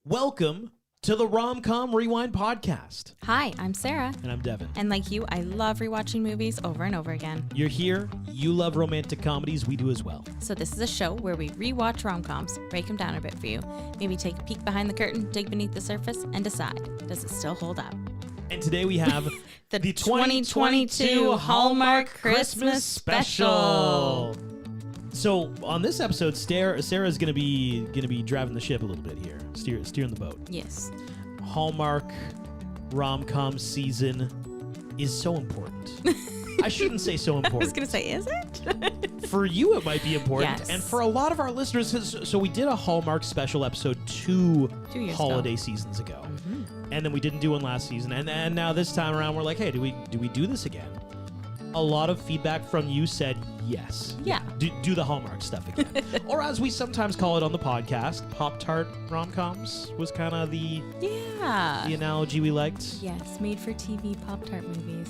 Welcome to the Rom-Com Rewind podcast. Hi, I'm Sarah. And I'm Devin. And like you, I love rewatching movies over and over again. You're here, you love romantic comedies, we do as well. So this is a show where we rewatch rom-coms, break them down a bit for you, maybe take a peek behind the curtain, dig beneath the surface, and decide, does it still hold up? And today we have the 2022 Hallmark Christmas Special. So on this episode, Sarah's gonna be driving the ship a little bit here, steering the boat. Yes. Hallmark rom-com season is so important. I shouldn't say so important. I was gonna say, is it? For you, it might be important, Yes. and for a lot of our listeners, so we did a Hallmark special episode two years holiday ago. seasons ago, and then we didn't do one last season, and now this time around we're like, hey, do we do this again? A lot of feedback from you said yes. Yeah. Do the Hallmark stuff again. Or as we sometimes call it on the podcast, Pop-Tart rom-coms was kind of the analogy we liked. Yes, made-for-TV Pop-Tart movies.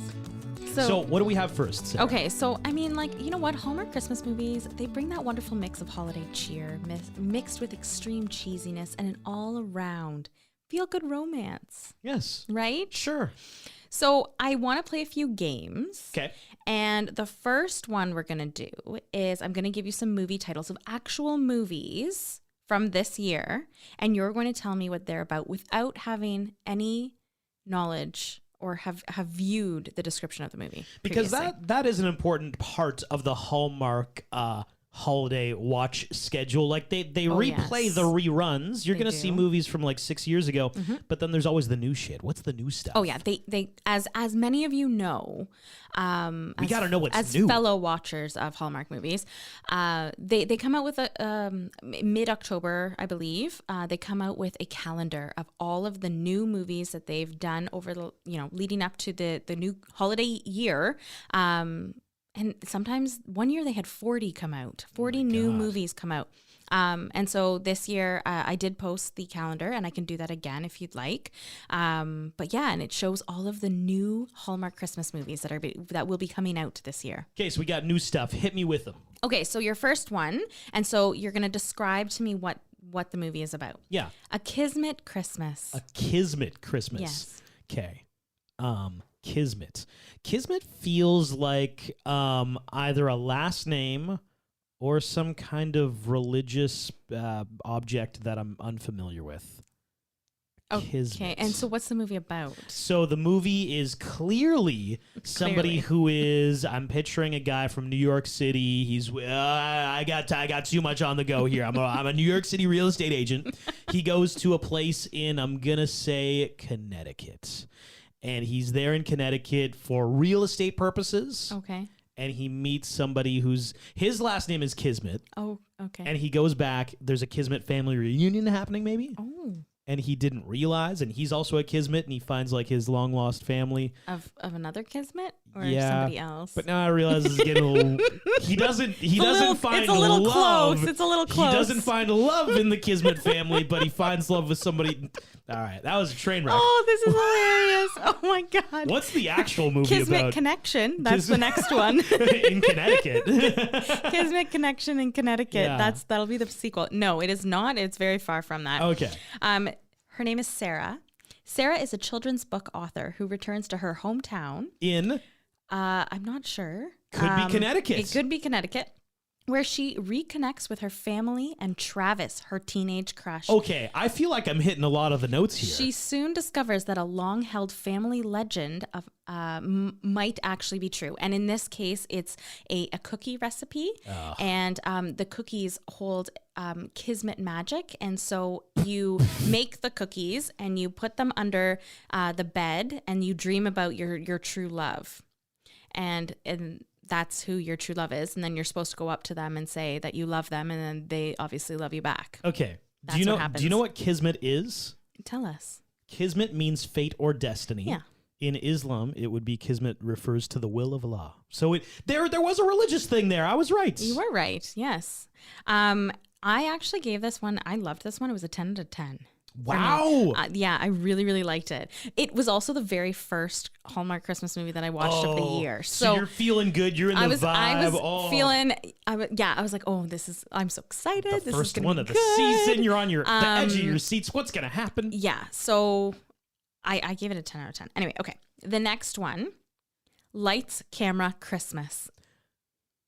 So what do we have first, Sarah? Okay, so I mean, like, you know what? Hallmark Christmas movies, they bring that wonderful mix of holiday cheer mixed with extreme cheesiness and an all-around feel-good romance. Yes. Right? Sure. So I want to play a few games. Okay. And the first one we're going to do is I'm going to give you some movie titles of actual movies from this year. And you're going to tell me what they're about without having any knowledge or have viewed the description of the movie. Because previously. that is an important part of the Hallmark holiday watch schedule. Like they replay the reruns. You're going to see movies from like 6 years ago, but then there's always the new shit. What's the new stuff? Oh yeah, they as many of you know, we got to know what's as new. fellow watchers of Hallmark movies, they come out with a mid-October, I believe. They come out with a calendar of all of the new movies that they've done over the leading up to the new holiday year. And sometimes one year they had 40 come out, 40 new movies come out. And so this year I did post the calendar, and I can do that again if you'd like. But yeah, and it shows all of the new Hallmark Christmas movies that will be coming out this year. Okay, so we got new stuff. Hit me with them. Okay, so your first one, and so you're going to describe to me what the movie is about. Yeah. A Kismet Christmas. A Kismet Christmas. Yes. Okay. Kismet. Kismet feels like either a last name or some kind of religious object that I'm unfamiliar with. Kismet. Okay, and so what's the movie about? So the movie is clearly somebody who is, I'm picturing a guy from New York City. He's, I got too much on the go here. I'm a New York City real estate agent. He goes to a place in, I'm going to say, Connecticut. And he's there in Connecticut for real estate purposes. Okay. And he meets somebody his last name is Kismet. Oh, okay. And he goes back. There's a Kismet family reunion happening, maybe. Oh. And he didn't realize, and he's also a Kismet, and he finds like his long lost family Of another Kismet or Yeah, somebody else. But now I realize it's getting a little. He doesn't find it's a little love. close. It's a little close. He doesn't find love in the Kismet family, but he finds love with somebody. All right, that was a train wreck. Oh, this is hilarious! Oh my god. What's the actual movie Kismet about? Connection. That's the next one. In Connecticut. Kismet Connection in Connecticut. Yeah. That'll be the sequel. No, it is not. It's very far from that. Okay. Her name is Sarah. Sarah is a children's book author who returns to her hometown. In? I'm not sure. Could be Connecticut. It could be Connecticut, where she reconnects with her family and Travis, her teenage crush. Okay, I feel like I'm hitting a lot of the notes here. She soon discovers that a long-held family legend of might actually be true. And in this case, it's a cookie recipe. Oh. And the cookies hold Kismet magic. And so you make the cookies and you put them under the bed and you dream about your true love. And that's who your true love is. And then you're supposed to go up to them and say that you love them. And then they obviously love you back. Okay. That's Do you what happens. Do you know what Kismet is? Tell us. Kismet means fate or destiny. Yeah. In Islam, it would be Kismet refers to the will of Allah. So there was a religious thing there. I was right. You were right. Yes. I actually gave this one. I loved this one. It was a 10 out of 10. Wow. Yeah, I really, really liked it. It was also the very first Hallmark Christmas movie that I watched of the year. So you're feeling good. You're in the vibe. I was feeling, I was like, oh, I'm so excited. The this first is one of the season. You're on the edge of your seats. What's going to happen? Yeah. So I gave it a 10 out of 10. Anyway, okay. The next one, Lights, Camera, Christmas.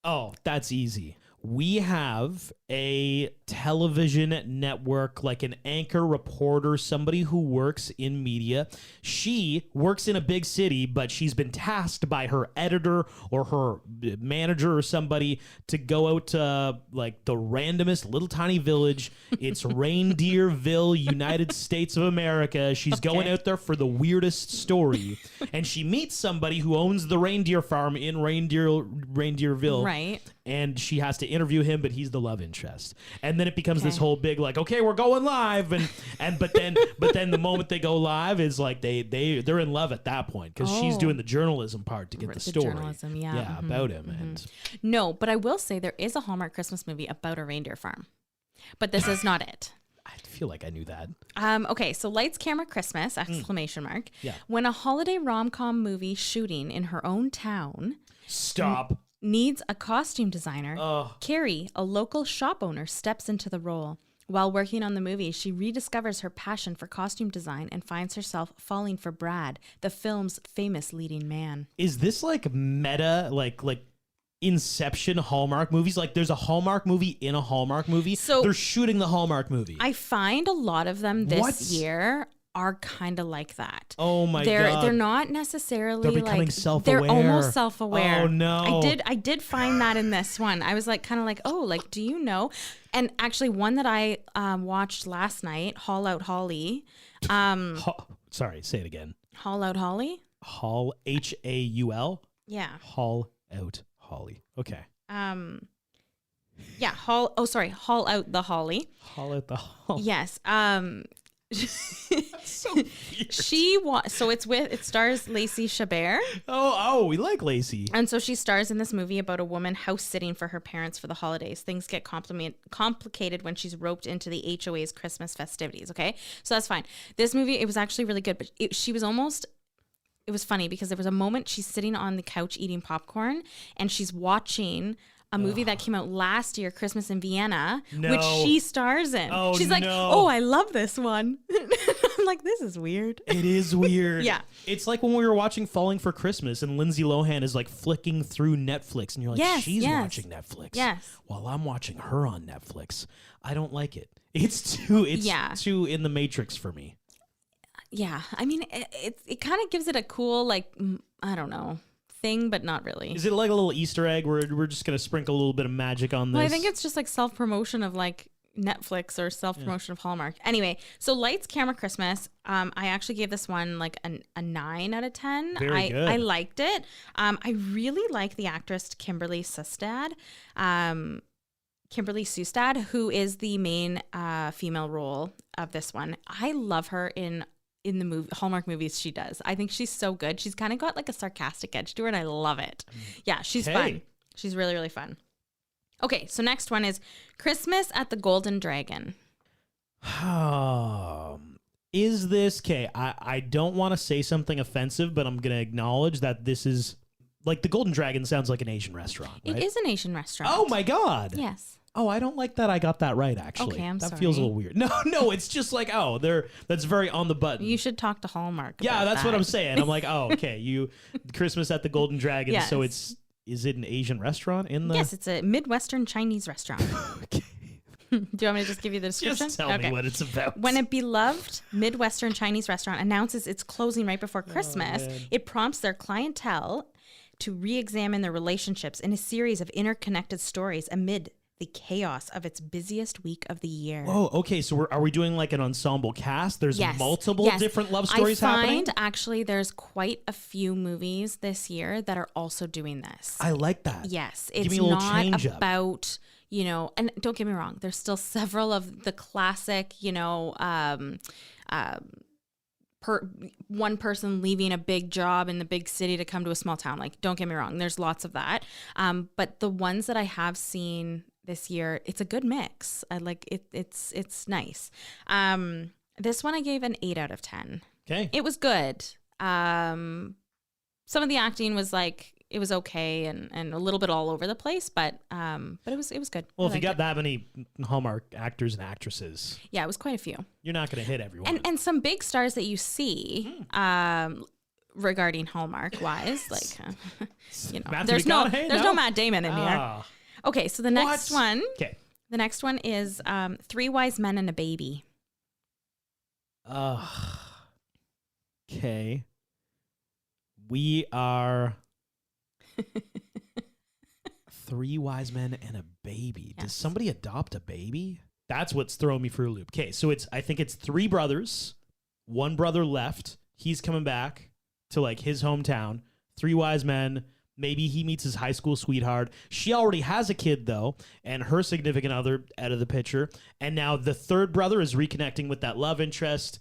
Oh, that's easy. We have a television network, like an anchor reporter, somebody who works in media. She works in a big city, but she's been tasked by her editor or her manager or somebody to go out to like the randomest little tiny village. It's Reindeerville, United States of America. She's going out there for the weirdest story. And she meets somebody who owns the reindeer farm in Reindeerville. Right. And she has to interview him, but he's the love interest. And then it becomes this whole big like, okay, we're going live, but then the moment they go live is like they're in love at that point because she's doing the journalism part to get the story. Journalism, yeah, about him. And no, but I will say there is a Hallmark Christmas movie about a reindeer farm, but this is not it. I feel like I knew that. Okay, so Lights, Camera, Christmas, ! Yeah. When a holiday rom-com movie shooting in her own town Stop. needs a costume designer, Carrie, a local shop owner, steps into the role. While working on the movie, she rediscovers her passion for costume design and finds herself falling for Brad, the film's famous leading man. Is this like meta, like Inception Hallmark movies? Like there's a Hallmark movie in a Hallmark movie. So they're shooting the Hallmark movie. I find a lot of them this year are kind of like that. Oh my god. They're not necessarily they're becoming like self-aware. They're almost self-aware. Oh no. I did find that in this one. I was like kind of like, "Oh, like do you know?" And actually one that I watched last night, Haul Out Holly. Sorry, say it again. Haul Out Holly? Haul Haul? Yeah. Haul Out Holly. Okay. Yeah, Haul Out the Holly. Haul Out the Holly. Yes. So weird. It stars Lacey Chabert. Oh, we like Lacey. And so she stars in this movie about a woman house sitting for her parents for the holidays. Things get complicated when she's roped into the HOA's Christmas festivities. Okay, so that's fine. This movie, it was actually really good, but it was funny because there was a moment she's sitting on the couch eating popcorn and she's watching a movie that came out last year, Christmas in Vienna, which she stars in. She's like, oh, I love this one. I'm like, this is weird. It is weird. Yeah. It's like when we were watching Falling for Christmas and Lindsay Lohan is like flicking through Netflix and you're like, she's watching Netflix. Yes. While I'm watching her on Netflix. I don't like it. It's too in the Matrix for me. Yeah. I mean, it kind of gives it a cool, like, I don't know, thing, but not really. Is it like a little Easter egg where we're just going to sprinkle a little bit of magic on this? Well, I think it's just like self-promotion of like Netflix or self-promotion of Hallmark. Anyway, so Lights, Camera, Christmas. I actually gave this one like a 9 out of 10. Very good. I liked it. I really like the actress Kimberly Sustad. Kimberly Sustad, who is the main female role of this one. I love her in the movie Hallmark movies she does. I think she's so good. She's kind of got like a sarcastic edge to her and I love it. Yeah, she's fun. She's really, really fun. Okay, so next one is Christmas at the Golden Dragon. Is this okay? I don't want to say something offensive, but I'm going to acknowledge that this is like the Golden Dragon sounds like an Asian restaurant, right? It is an Asian restaurant. Oh my god. Yes. Oh, I don't like that I got that right, actually. Okay, I'm that sorry. feels a little weird. No, it's just like, that's very on the button. You should talk to Hallmark. Yeah, that's that. what I'm saying. I'm like, oh, okay, Christmas at the Golden Dragon, Yes. so is it an Asian restaurant in the... Yes, it's a Midwestern Chinese restaurant. Okay. Do you want me to just give you the description? Just tell me what it's about. When a beloved Midwestern Chinese restaurant announces it's closing right before Christmas, it prompts their clientele to re-examine their relationships in a series of interconnected stories amid the chaos of its busiest week of the year. Oh, okay. So are we doing like an ensemble cast? There's multiple different love stories happening? I find actually there's quite a few movies this year that are also doing this. I like that. Yes. Give It's me a little not change up. about, and don't get me wrong, there's still several of the classic, one person leaving a big job in the big city to come to a small town. Like, don't get me wrong, there's lots of that. But the ones that I have seen this year, it's a good mix. I like it. It's nice. This one I gave an 8 out of 10. Okay. It was good. Some of the acting was like, it was okay and a little bit all over the place, but it was good. Well, if you got that many Hallmark actors and actresses, yeah, it was quite a few. You're not going to hit everyone. And some big stars that you see regarding Hallmark wise, like there's no Matt Damon in here. Okay, so the next one. Okay. The next one is 3 Wise Men and a Baby. Okay. We are 3 wise men and a baby. Yes. Does somebody adopt a baby? That's what's throwing me for a loop. Okay, so I think it's 3 brothers. 1 brother left. He's coming back to like his hometown. 3 wise men. Maybe he meets his high school sweetheart. She already has a kid, though, and her significant other out of the picture. And now the 3rd brother is reconnecting with that love interest.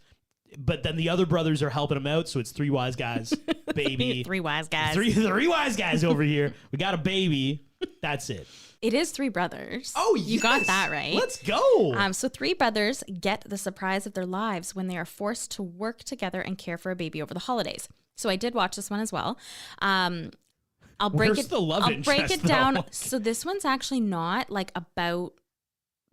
But then the other brothers are helping him out, so it's 3 wise guys, baby. 3 wise guys. Three wise guys over here. We got a baby. That's it. It is 3 brothers. Oh, you got that right. Let's go. So 3 brothers get the surprise of their lives when they are forced to work together and care for a baby over the holidays. So I did watch this one as well. I'll break it down. Though? So this one's actually not like about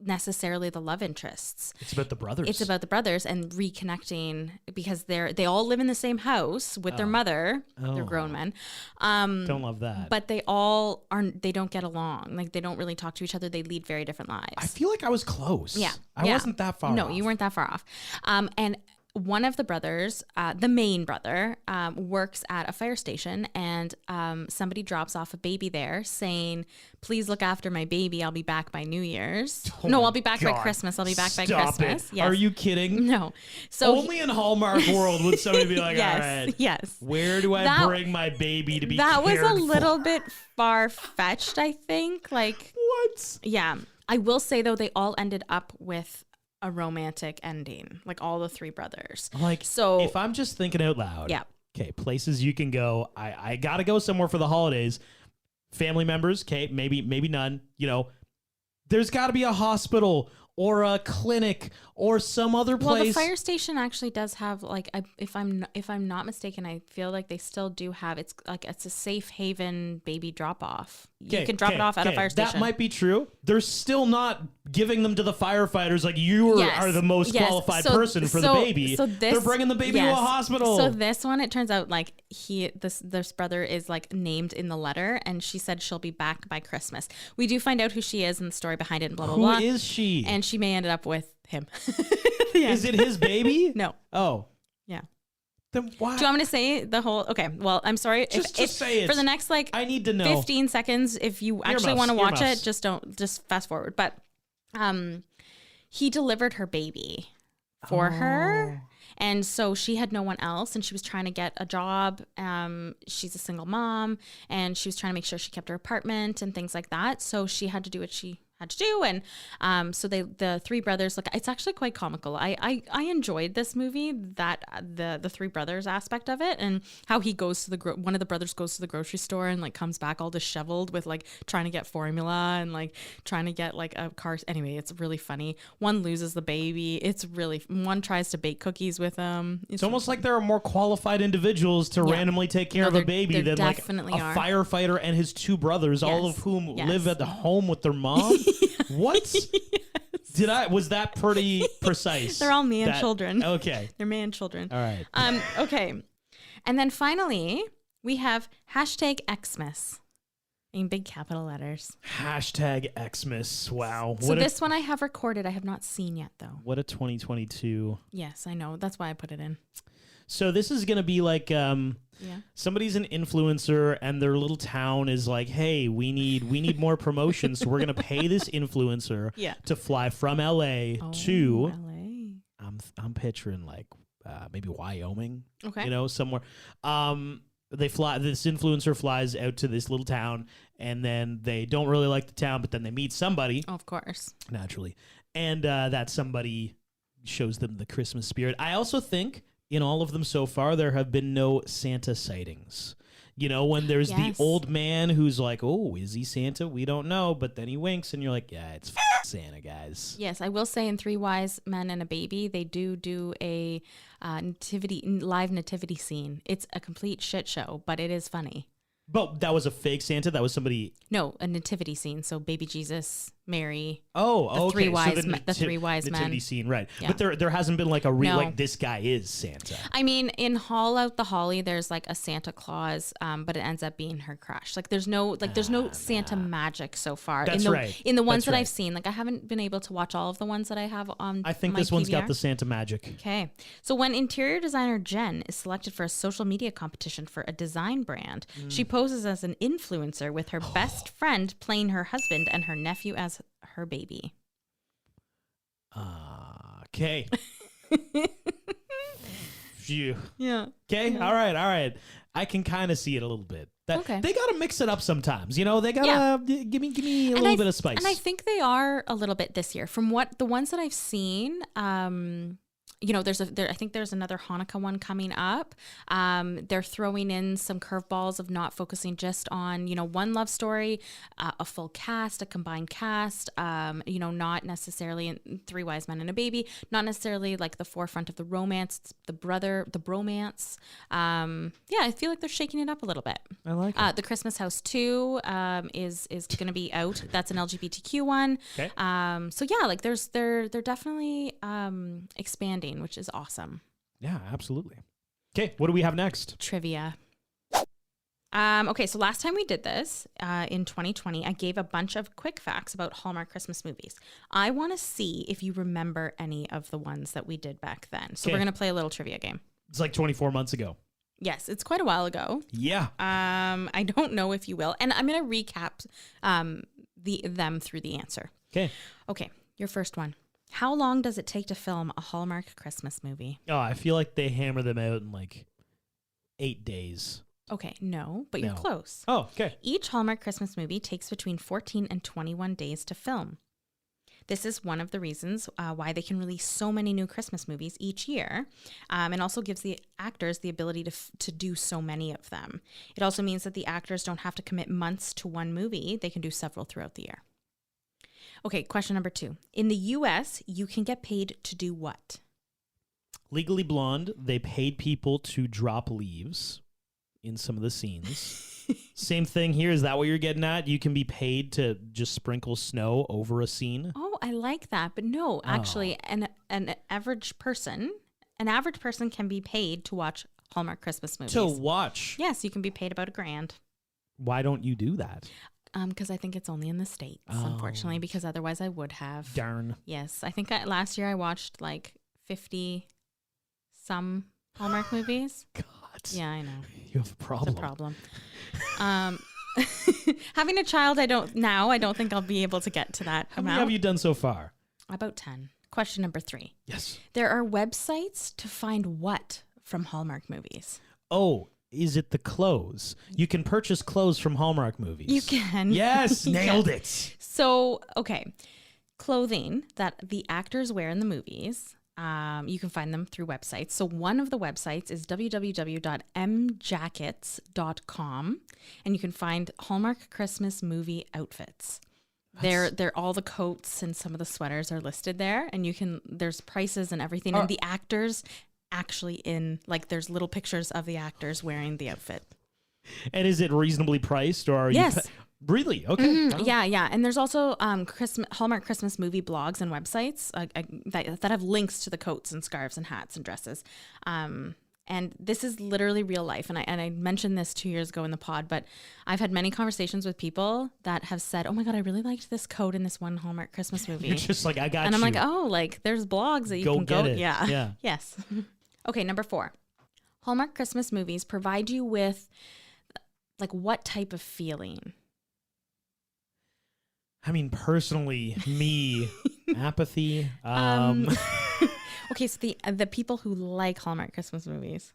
necessarily the love interests. It's about the brothers. It's about the brothers and reconnecting because they all live in the same house with their mother. They're grown men. Don't love that. But they don't get along. Like they don't really talk to each other. They lead very different lives. I feel like I was close. Yeah. I wasn't that far off. No, you weren't that far off. And one of the brothers, the main brother, works at a fire station, and somebody drops off a baby there saying, please look after my baby. I'll be back by New Year's. I'll be back by Christmas. I'll be back by Christmas. Yes. Are you kidding? No. So only in Hallmark world would somebody be like, yes, all right, yes. Where do I bring my baby to be That was cared a little for? bit far-fetched, I think. Like what? Yeah. I will say, though, they all ended up with a romantic ending, like all the 3 brothers. Like, so if I'm just thinking out loud, yeah. Okay, places you can go. I gotta go somewhere for the holidays. Family members, okay, maybe none. There's got to be a hospital or a clinic or some other place. Well, the fire station actually does have like, if I'm not mistaken, I feel like they still do have. It's a safe haven baby drop off. You can drop it off at a fire station. That might be true. They're still not giving them to the firfirefighters like you are the most qualified person for the baby. So they're bringing the baby to a hospital. So this one, it turns out like this brother is like named in the letter, and she said she'll be back by Christmas. We do find out who she is and the story behind it and blah, blah, blah. Who is she? And she may end up with him. Is it his baby? No. Oh. Yeah. Then why? Do you want me to say the whole? Okay. Well, I'm sorry. Just say it. For the next I need to know 15 seconds. If you actually want to watch it, just fast forward. But he delivered her baby for her. And so she had no one else, and she was trying to get a job. She's a single mom, and she was trying to make sure she kept her apartment and things like that. So she had to do what she had to do. And so the 3 brothers, look, it's actually quite comical. I enjoyed this movie, that the 3 brothers aspect of it, and how he goes to one of the brothers goes to the grocery store and like comes back all disheveled with like trying to get formula and like trying to get like a car. Anyway, it's really funny. One loses the baby. One tries to bake cookies with him. It's almost like there are more qualified individuals to randomly take care of a baby than like a firefighter and his 2 brothers, all of whom live at the home with their mom. What? Yes. Was that pretty precise? They're all man children. Okay. They're man children. All right. Okay. And then finally, we have #Xmas in big capital letters. #Xmas. Wow. So this one I have recorded. I have not seen yet, though. What a 2022. Yes, I know. That's why I put it in. So this is going to be like somebody's an influencer and their little town is like, hey, we need more promotion. So we're going to pay this influencer to fly from LA to LA. I'm picturing like maybe Wyoming, okay, somewhere. This influencer flies out to this little town, and then they don't really like the town, but then they meet somebody. Of course. Naturally. And that somebody shows them the Christmas spirit. I also think in all of them so far, there have been no Santa sightings. When there's the old man who's like, oh, is he Santa? We don't know. But then he winks and you're like, yeah, it's Santa, guys. Yes, I will say in Three Wise Men and a Baby, they do a live nativity scene. It's a complete shit show, but it is funny. But that was a fake Santa? That was somebody... No, a nativity scene. So baby Jesus, Mary. Oh, okay. The three wise men. Nativity scene, right. Yeah. But there hasn't been like a real, No. like, this guy is Santa. I mean, in Haul Out the Holly, there's like a Santa Claus, but it ends up being her crush. Like there's no Santa magic so far. That's right. In the ones That's that right. I've seen, like I haven't been able to watch all of the ones that I have on I think my this one's got PVR. the Santa magic. Okay. So when interior designer Jen is selected for a social media competition for a design brand, she poses as an influencer with her best friend playing her husband and her nephew as her baby. Okay. Phew. Yeah. Okay. All right. I can kind of see it a little bit. Okay. They got to mix it up sometimes. You know, they got to give me a little bit of spice. And I think they are a little bit this year. From what the ones that I've seen, I think there's another Hanukkah one coming up. They're throwing in some curveballs of not focusing just on, one love story, a full cast, a combined cast, not necessarily in Three Wise Men and a Baby, not necessarily like the forefront of the romance, the bromance. I feel like they're shaking it up a little bit. I like it. The Christmas House 2 is going to be out. That's an LGBTQ one. Okay. They're definitely expanding, which is awesome. Yeah, absolutely. Okay, what do we have next? Trivia. Okay, so last time we did this in 2020, I gave a bunch of quick facts about Hallmark Christmas movies. I want to see if you remember any of the ones that we did back then. So we're going to play a little trivia game. It's like 24 months ago. Yes, it's quite a while ago. Yeah. I don't know if you will. And I'm going to recap them through the answer. Okay. Okay, your first one. How long does it take to film a Hallmark Christmas movie? Oh, I feel like they hammer them out in like 8 days. Okay, no, but you're close. Oh, okay. Each Hallmark Christmas movie takes between 14 and 21 days to film. This is one of the reasons why they can release so many new Christmas movies each year, and also gives the actors the ability to do so many of them. It also means that the actors don't have to commit months to one movie. They can do several throughout the year. Okay, question number 2. In the U.S., you can get paid to do what? Legally Blonde, they paid people to drop leaves in some of the scenes. Same thing here. Is that what you're getting at? You can be paid to just sprinkle snow over a scene? Oh, I like that. But no, actually, an average person can be paid to watch Hallmark Christmas movies. To watch? Yes, you can be paid about $1,000. Why don't you do that? Because I think it's only in the States, unfortunately, because otherwise I would have. Darn. Yes. I think last year I watched like 50 some Hallmark movies. God. Yeah, I know. You have a problem. It's a problem. Having a child, I don't think I'll be able to get to that How amount. many have you done so far? About 10. Question number 3. Yes. There are websites to find what from Hallmark movies? Oh, is it the clothes? You can purchase clothes from Hallmark movies. You can. Yes, nailed it. So, okay. Clothing that the actors wear in the movies, you can find them through websites. So one of the websites is www.mjackets.com, and you can find Hallmark Christmas movie outfits. They're all the coats and some of the sweaters are listed there, and there's prices and everything, and the actors actually there's little pictures of the actors wearing the outfit. And is it reasonably priced, or are Yes. you really? Okay. Mm-hmm. Wow. Yeah. And there's also Hallmark Christmas movie blogs and websites that have links to the coats and scarves and hats and dresses. And this is literally real life. And I mentioned this 2 years ago in the pod, but I've had many conversations with people that have said, oh my God, I really liked this coat in this one Hallmark Christmas movie. You're just like, I got and you. I'm like, oh, there's blogs that you can go. Get it. Yeah. Yeah. Yes. Okay. Number 4, Hallmark Christmas movies provide you with what type of feeling? I mean, personally, me, apathy. Okay, so the people who like Hallmark Christmas movies.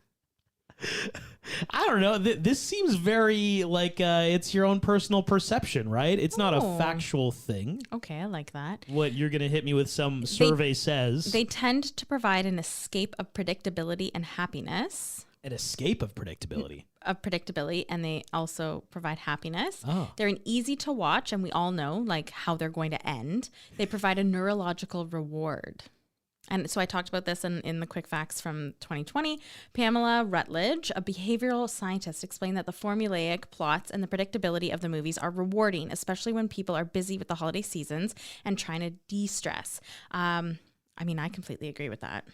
I don't know. This seems very like it's your own personal perception, right? It's not a factual thing. Okay, I like that. What you're going to hit me with some survey says. They tend to provide an escape of predictability and happiness. An escape of predictability. And they also provide happiness. Oh. They're an easy to watch, and we all know like how they're going to end. They provide a neurological reward. And so I talked about this in the quick facts from 2020. Pamela Rutledge, a behavioral scientist, explained that the formulaic plots and the predictability of the movies are rewarding, especially when people are busy with the holiday seasons and trying to de-stress. I completely agree with that.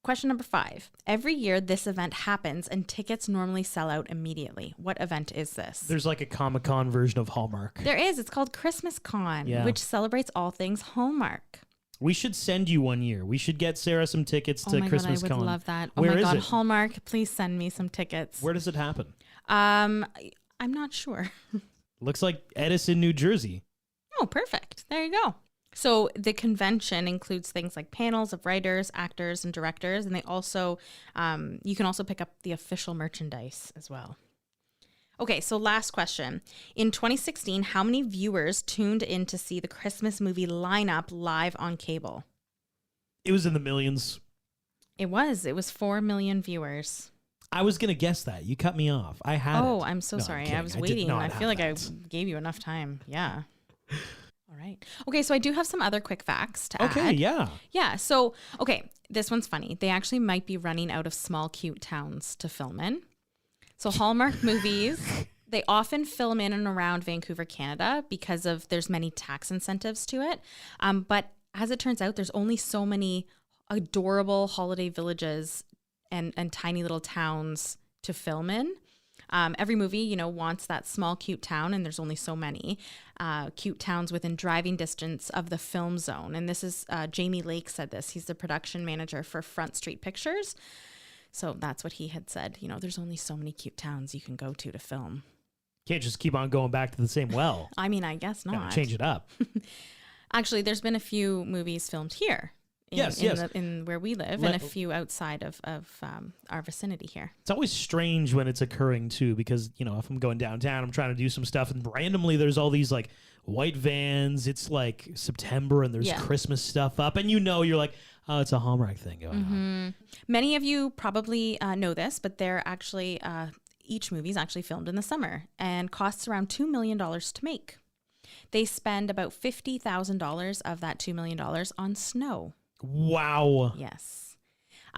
Question number 5. Every year this event happens and tickets normally sell out immediately. What event is this? There's like a Comic-Con version of Hallmark. There is. It's called Christmas Con, which celebrates all things Hallmark. We should send you one year. We should get Sarah some tickets to Christmas Con. I would love that. Where oh my is God, it? Hallmark, please send me some tickets. Where does it happen? I'm not sure. Looks like Edison, New Jersey. Oh, perfect. There you go. So the convention includes things like panels of writers, actors, and directors, and they also you can also pick up the official merchandise as well. Okay, so last question. In 2016, how many viewers tuned in to see the Christmas movie lineup live on cable? It was in the millions. It was 4 million viewers. I was going to guess that. You cut me off. I had it. Oh, I'm so sorry. I was waiting. I feel like I gave you enough time. Yeah. All right. Okay, so I do have some other quick facts to add. Okay, yeah. Yeah, so, okay, this one's funny. They actually might be running out of small, cute towns to film in. So Hallmark movies, they often film in and around Vancouver, Canada, because there's many tax incentives to it. But as it turns out, there's only so many adorable holiday villages and tiny little towns to film in. Every movie, wants that small, cute town, and there's only so many cute towns within driving distance of the film zone. And this is Jamie Lake said this. He's the production manager for Front Street Pictures. So that's what he had said. There's only so many cute towns you can go to film. Can't just keep on going back to the same well. I guess not. Gotta change it up. Actually, there's been a few movies filmed here. In where we live, and a few outside of our vicinity here. It's always strange when it's occurring too, because if I'm going downtown, I'm trying to do some stuff, and randomly there's all these like white vans. It's like September, and there's Christmas stuff up, and you're like, oh, it's a Hallmark thing going on. Many of you probably know this, but they're actually each movie's actually filmed in the summer and costs around $2 million to make. They spend about $50,000 of that $2 million on snow. Wow. Yes.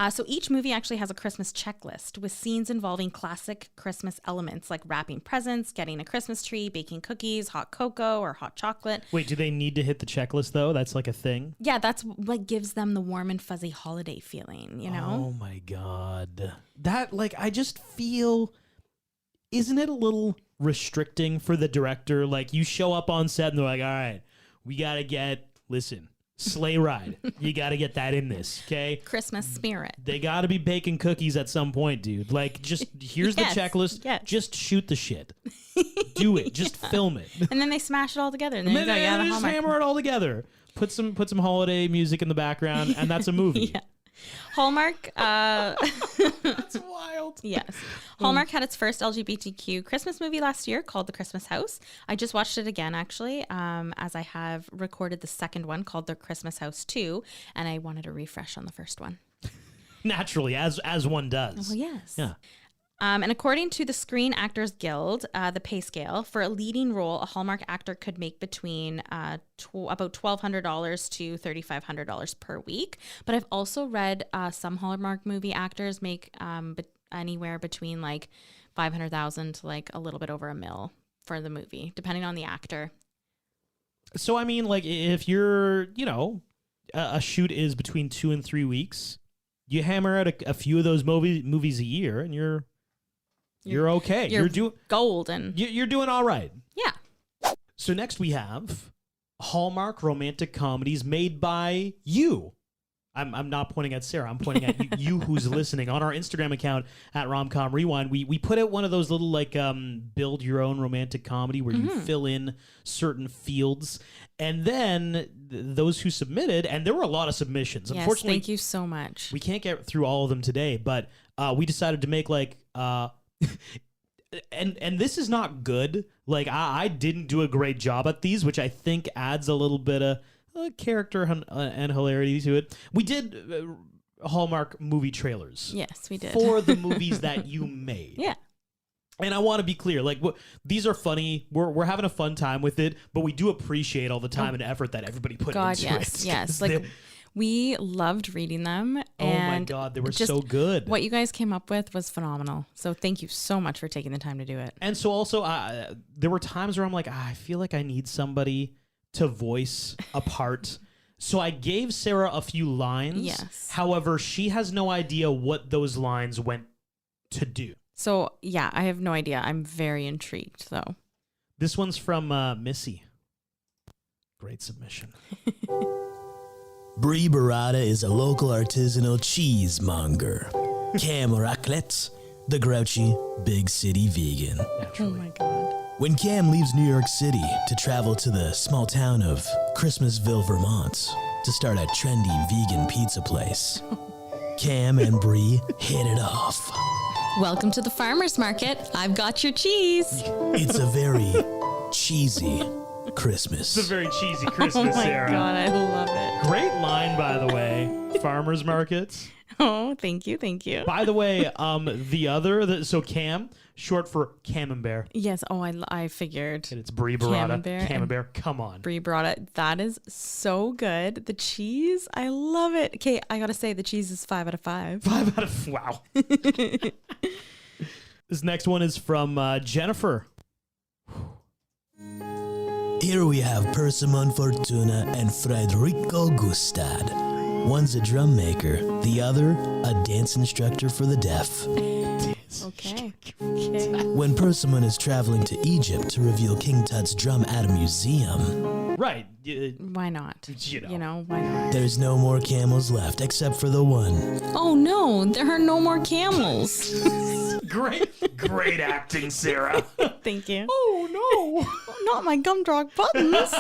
So each movie actually has a Christmas checklist with scenes involving classic Christmas elements like wrapping presents, getting a Christmas tree, baking cookies, hot cocoa, or hot chocolate. Wait, do they need to hit the checklist though? That's like a thing? Yeah, that's what gives them the warm and fuzzy holiday feeling, Oh my God. That, I just feel, isn't it a little restricting for the director? Like, you show up on set and they're like, all right, we got to listen, sleigh ride. You got to get that in this, okay? Christmas spirit. They got to be baking cookies at some point, dude. Like, just here's the checklist. Yes. Just shoot the shit. Do it. Just film it. And then they smash it all together. And then they just hammer it all together. Put some holiday music in the background, and that's a movie. Yeah. Hallmark. That's wild. Yes. Hallmark had its first LGBTQ Christmas movie last year called The Christmas House. I just watched it again, actually, as I have recorded the second one called The Christmas House 2, and I wanted a refresh on the first one. Naturally, as one does. Oh, yes. Yeah. And according to the Screen Actors Guild, the pay scale, for a leading role, a Hallmark actor could make between about $1,200 to $3,500 per week. But I've also read some Hallmark movie actors make anywhere between like $500,000 to like a little bit over $1 million for the movie, depending on the actor. So, if you're, a shoot is between 2 and 3 weeks, you hammer out a few of those movies a year, and you're okay. You're doing golden. You're doing all right. Yeah. So next we have Hallmark romantic comedies made by you. I'm not pointing at Sarah. I'm pointing at you who's listening. On our Instagram account at Romcom Rewind, we put out one of those little build your own romantic comedy where you fill in certain fields. And then those who submitted, and there were a lot of submissions. Yes, Unfortunately, thank you so much. We can't get through all of them today, but we decided to make and this is not good. I didn't do a great job at these, which I think adds a little bit of character and hilarity to it. We did Hallmark movie trailers. Yes, we did. For the movies that you made. Yeah. And I want to be clear, like, these are funny. We're having a fun time with it, but we do appreciate all the time and effort that everybody put into it. Yes. Like, we loved reading them. And oh my God, they were so good. What you guys came up with was phenomenal. So thank you so much for taking the time to do it. And so also, there were times where I'm like, I feel like I need somebody to voice a part. So I gave Sarah a few lines. Yes. However, she has no idea what those lines went to do. So, yeah, I have no idea. I'm very intrigued, though. This one's from Missy. Great submission. Brie Burrata is a local artisanal cheesemonger. Cam Raclette, the grouchy, big city vegan. Oh, my God. When Cam leaves New York City to travel to the small town of Christmasville, Vermont, to start a trendy vegan pizza place, Cam and Brie hit it off. Welcome to the farmer's market. I've got your cheese. It's a very cheesy Christmas. It's a very cheesy Christmas, Sarah. Oh, my God, I love it. Great line, by the way. Farmers markets. Oh, thank you. By the way, so Cam, short for Camembert. Yes. Oh, I figured. And it's Brie Burrata. Camembert. Camembert, come on. Brie brought it. That is so good. The cheese, I love it. Okay, I gotta say the cheese is 5 out of 5. 5 out of, wow. This next one is from Jennifer. Here we have Persimmon Fortuna and Federico Gustad. One's a drum maker, the other a dance instructor for the deaf. Okay. When Persimmon is traveling to Egypt to reveal King Tut's drum at a museum, Right. Why not? You know. Why not? there's no more camels left except for the one. Oh no, there are no more camels. Great acting, Sarah. Thank you. Oh, no. Not my gumdrog buttons.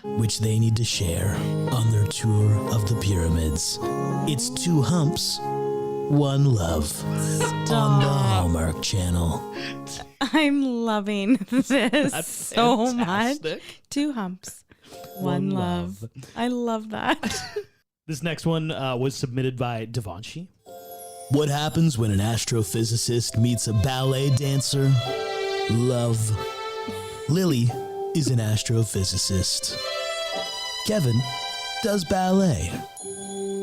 Which they need to share on their tour of the pyramids. It's 2 humps, 1 love on the Hallmark Channel. I'm loving this That's so fantastic. much. 2 humps, 1 love. I love that. This next one was submitted by Devanshi. What happens when an astrophysicist meets a ballet dancer? Love. Lily is an astrophysicist. Kevin does ballet.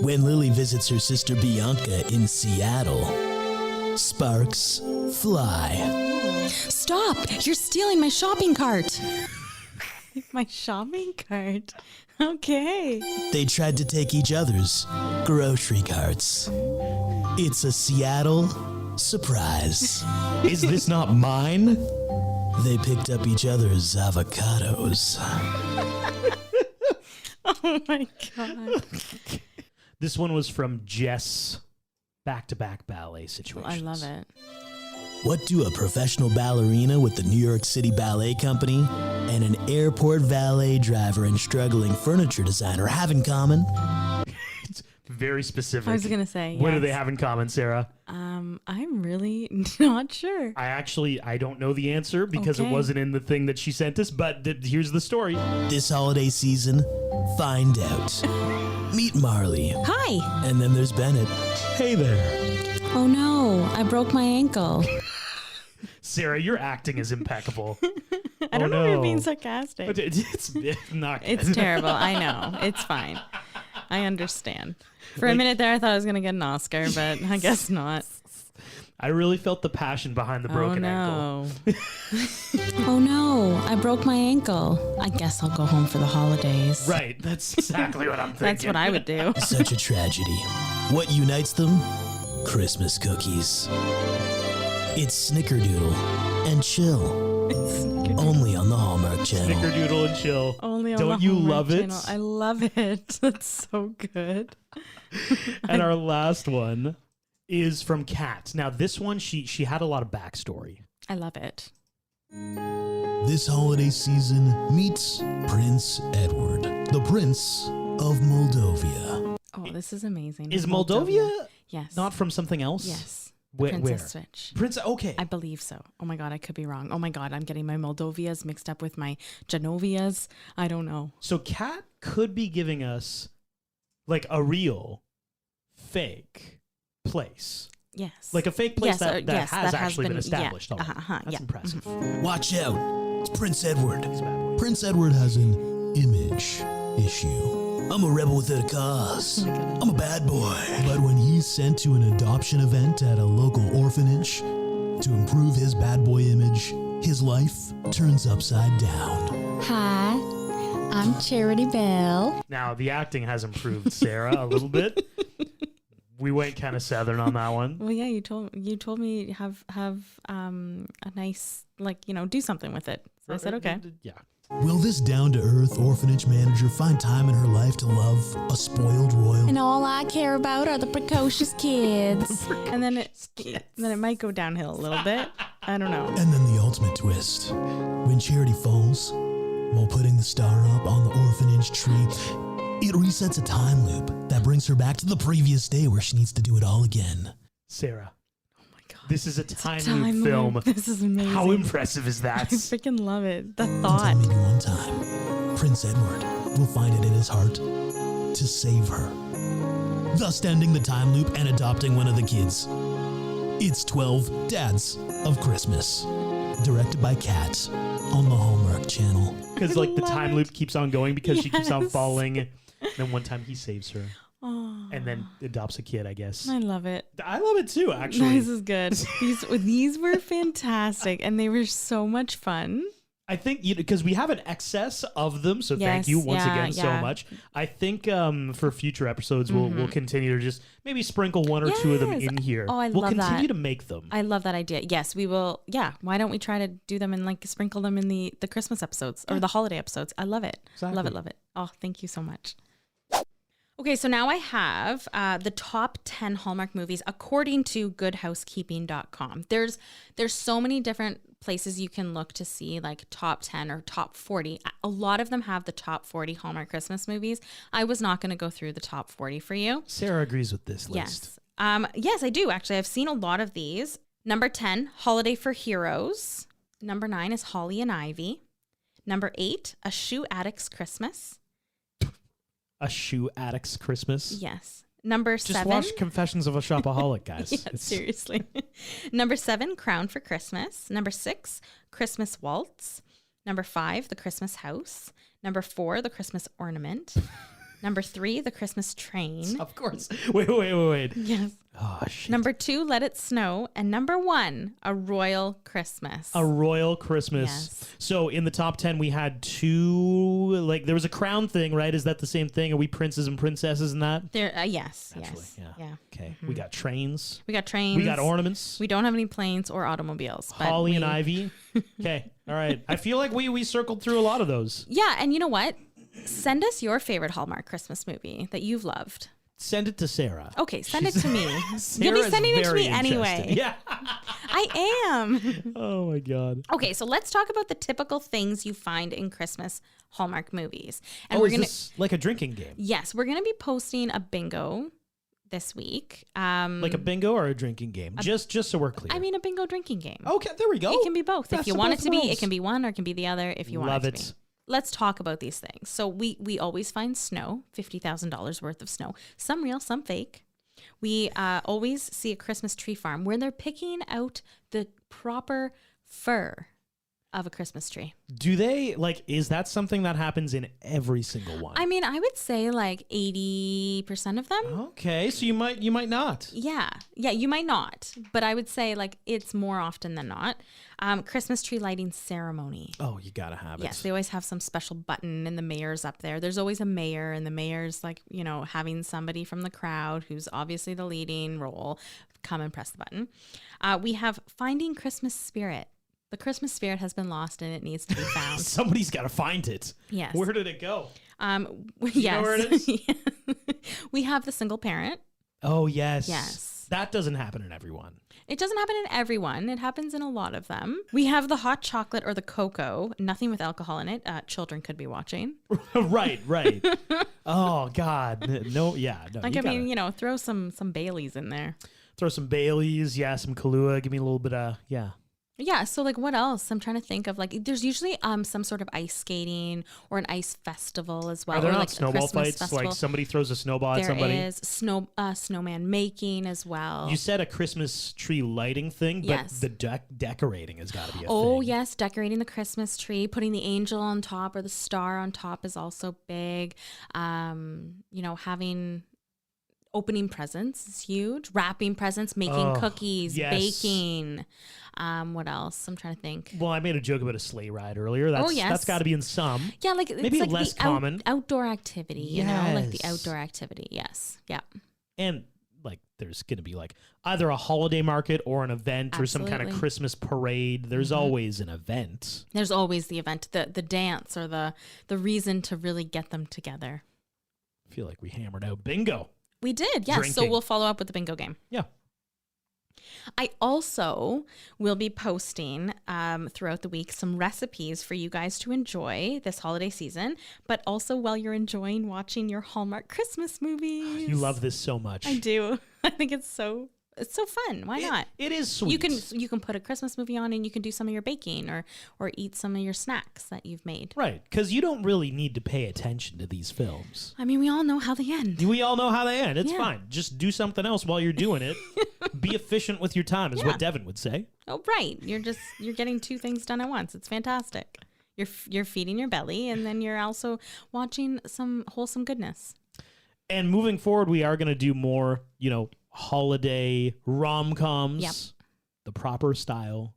When Lily visits her sister Bianca in Seattle, sparks fly. Stop! You're stealing my shopping cart. My shopping cart? Okay. They tried to take each other's grocery carts. It's a Seattle surprise. Is this not mine? They picked up each other's avocados. Oh my God. This one was from Jess. Back-to-back ballet situations. I love it. What do a professional ballerina with the New York City Ballet Company and an airport valet driver and struggling furniture designer have in common? It's very specific. I was going to say, What do yes. they have in common, Sarah? I'm really not sure. I don't know the answer because it Okay. wasn't in the thing that she sent us, but here's the story. This holiday season, find out. Meet Marley. Hi. And then there's Bennett. Hey there. Oh no, I broke my ankle. Sarah, your acting is impeccable. I don't know if you're being sarcastic. But it's not good. It's terrible. I know. It's fine. I understand. For a minute there, I thought I was going to get an Oscar, but I guess not. I really felt the passion behind the broken ankle. Oh no, I broke my ankle. I guess I'll go home for the holidays. Right. That's exactly what I'm thinking. That's what I would do. Such a tragedy. What unites them? Christmas cookies. It's Snickerdoodle and Chill. Only on the Hallmark Channel. Snickerdoodle and Chill. Only on Don't the you Hallmark love it? Channel. I love it. That's so good. And our last one is from Kat. Now, this one, she had a lot of backstory. I love it. This holiday season meets Prince Edward, the Prince of Moldova. Oh, this is amazing. Is Moldova Yes. not from something else? Yes. Where? Princess Switch. Prince, okay. I believe so. Oh my God, I could be wrong. Oh my God, I'm getting my Moldovias mixed up with my Genovias. I don't know. So Kat could be giving us like a real fake place. Yes. Like a fake place Yes, that has that actually been established. Yeah. already. That's impressive. Watch out. It's Prince Edward. He's a bad boy. Prince Edward has an image issue. I'm a rebel without a cause. I'm a bad boy. But when he's sent to an adoption event at a local orphanage to improve his bad boy image, his life turns upside down. Hi, I'm Charity Bell. Now, the acting has improved, Sarah, a little bit. We went kind of southern on that one. Well, yeah, you told me have a nice, like, do something with it. So I said okay. Yeah. Will this down-to-earth orphanage manager find time in her life to love a spoiled royal? And all I care about are the precocious kids. And then it might go downhill a little bit. I don't know. And then the ultimate twist. When Charity falls, while putting the star up on the orphanage tree, it resets a time loop that brings her back to the previous day where she needs to do it all again. Sarah, Oh my god. this is a time Time loop film. loop. This is amazing. How impressive is that? I freaking love it. The And thought. tell maybe one time, Prince Edward will find it in his heart to save her, thus ending the time loop and adopting one of the kids. It's 12 Dads of Christmas, directed by Kat on the Hallmark channel. Because like the love time it. loop keeps on going because she keeps on Yes. falling. Then one time he saves her Oh, and then adopts a kid, I guess. I love it. I love it too, actually. This is good. These were fantastic, and they were so much fun. I think because we have an excess of them, so thank Yes, you once yeah, again so yeah. much. I think for future episodes we'll continue to just maybe sprinkle one or two of them Yes. in here. Oh, I we'll love continue that. to make them. I love that idea. Yes, we will. Yeah, why don't we try to do them and like sprinkle them in the Christmas episodes or the holiday episodes? I love it. Exactly. Love it. Love it. Oh, thank you so much. Okay, so now I have the top 10 Hallmark movies according to goodhousekeeping.com. There's so many different places you can look to see like top 10 or top 40. A lot of them have the top 40 Hallmark Christmas movies. I was not going to go through the top 40 for you. Sarah agrees with this list. Yes. Yes, I do actually. I've seen a lot of these. Number 10, Holiday for Heroes. Number 9 is Holly and Ivy. Number 8, A Shoe Addict's Christmas. A Shoe Addict's Christmas. Yes. Number Just 7. watch Confessions of a Shopaholic, guys. Yeah, It's- seriously. Number 7, Crown for Christmas. Number 6, Christmas Waltz. Number 5, The Christmas House. Number 4, The Christmas Ornament. Number 3, The Christmas Train. Of course. Wait. Yes. Oh, shit. Number 2, Let It Snow. And number 1, A Royal Christmas. A Royal Christmas. Yes. So in the top 10, we had two, like, there was a crown thing, right? Is that the same thing? Are we princes and princesses in that? There, yes. Actually, Yes. yeah. Okay. We got trains. We got trains. We got ornaments. We don't have any planes or automobiles. But Holly and Ivy. Okay. All right. I feel like we circled through a lot of those. Yeah, and you know what? Send us your favorite Hallmark Christmas movie that you've loved. Send it to Sarah. Okay, send it to me. You'll be Sarah's sending it to very me anyway. interested. Yeah. I am. Oh my God. Okay, so let's talk about the typical things you find in Christmas Hallmark movies. And Oh, we're is gonna this like a drinking game? Yes, we're gonna be posting a bingo this week. Like a bingo or a drinking game? Just so we're clear. I mean a bingo drinking game. Okay, there we go. It can be both. That's If you the want it both to be, rules. it can be one or it can be the other if you want Love it to it. be. Let's talk about these things. So we always find snow, $50,000 worth of snow. Some real, some fake. We always see a Christmas tree farm where they're picking out the proper fur of a Christmas tree. Do they, like, is that something that happens in every single one? I mean, I would say like 80% of them. Okay, so you might not. Yeah, you might not, but I would say like it's more often than not. Christmas tree lighting ceremony. Oh, you gotta have it. Yes, they always have some special button and the mayor's up there. There's always a mayor and the mayor's like, having somebody from the crowd who's obviously the leading role come and press the button. We have Finding Christmas Spirit. The Christmas spirit has been lost and it needs to be found. Somebody's got to find it. Yes. Where did it go? Yes. You know where it is? We have the single parent. Oh, yes. Yes. That doesn't happen in everyone. It doesn't happen in everyone. It happens in a lot of them. We have the hot chocolate or the cocoa. Nothing with alcohol in it. Children could be watching. right. Oh, God. No, yeah. No, Like, you I mean, gotta throw some Baileys in there. throw some Baileys. Yeah, some Kahlua. Give me a little bit of, yeah. Yeah, so like what else? I'm trying to think of like there's usually some sort of ice skating or an ice festival as well. Are there or not like snowball fights? Like somebody throws a snowball at somebody? There is snowman making as well. You said a Christmas tree lighting thing, but Yes. the decorating has got to be a thing. Oh, yes, decorating the Christmas tree, putting the angel on top or the star on top is also big. Having opening presents is huge. Wrapping presents, making cookies, yes. baking. What else? I'm trying to think. Well, I made a joke about a sleigh ride earlier. Yes. That's got to be in some. Yeah, like maybe it's like less the common. outdoor activity, you know, like the Yes. outdoor activity. Yes. Yeah. And like there's going to be like either a holiday market or an event or some kind of Absolutely. Christmas parade. There's always an event. There's always the event, the dance or the reason to really get them together. I feel like we hammered out bingo. We did, yes. So Drinking. we'll follow up with the bingo game. Yeah. I also will be posting throughout the week some recipes for you guys to enjoy this holiday season, but also while you're enjoying watching your Hallmark Christmas movies. You love this so much. I do. I think it's so fun. Why not? It is sweet. You can put a Christmas movie on and you can do some of your baking or eat some of your snacks that you've made. Right, because you don't really need to pay attention to these films. I mean, we all know how they end. We all know how they end. It's Yeah. fine. Just do something else while you're doing it. Be efficient with your time is Yeah. what Devin would say. Oh, right. You're getting two things done at once. It's fantastic. You're feeding your belly and then you're also watching some wholesome goodness. And moving forward, we are going to do more, holiday rom-coms. Yep. The proper style,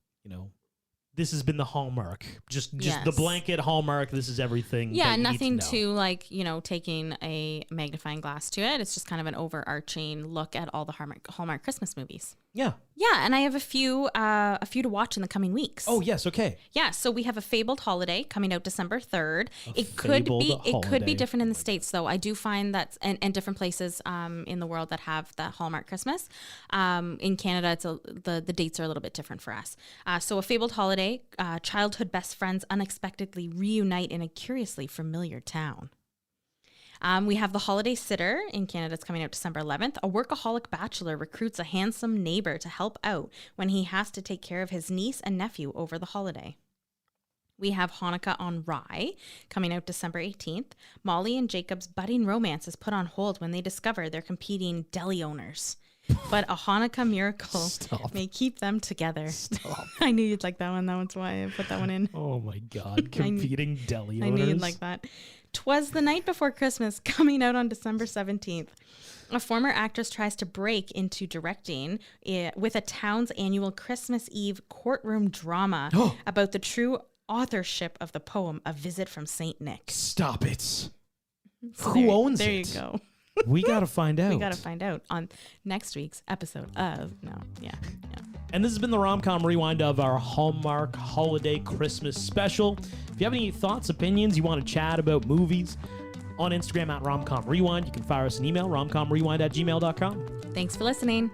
This has been the Hallmark. Just Yes. the blanket Hallmark. This is everything. Yeah, that you nothing need to know. too like, taking a magnifying glass to it. It's just kind of an overarching look at all the Hallmark Christmas movies. Yeah. Yeah, and I have a few to watch in the coming weeks. Oh, yes. Okay. Yeah, so we have A Fabled Holiday coming out December 3rd. It could be Holiday. different in the States though. I do find that and different places in the world that have the Hallmark Christmas. In Canada the dates are a little bit different for us. So A Fabled Holiday, childhood best friends unexpectedly reunite in a curiously familiar town. We have The Holiday Sitter in Canada. It's coming out December 11th. A workaholic bachelor recruits a handsome neighbor to help out when he has to take care of his niece and nephew over the holiday. We have Hanukkah on Rye coming out December 18th. Molly and Jacob's budding romance is put on hold when they discover they're competing deli owners. But a Hanukkah miracle Stop. may keep them together. Stop. I knew you'd like that one. That one's why I put that one in. Oh, my God. Competing deli I owners. knew you'd like that. 'Twas the Night Before Christmas, coming out on December 17th. A former actress tries to break into directing with a town's annual Christmas Eve courtroom drama about the true authorship of the poem A Visit from St. Nick. Stop it. So Who owns there it? There you go. We got to find out. We got to find out on next week's episode of Yeah. And this has been the Rom-Com Rewind of our Hallmark Holiday Christmas Special. If you have any thoughts, opinions, you want to chat about movies, on Instagram at Romcom Rewind, you can fire us an email, romcomrewind@gmail.com. Thanks for listening.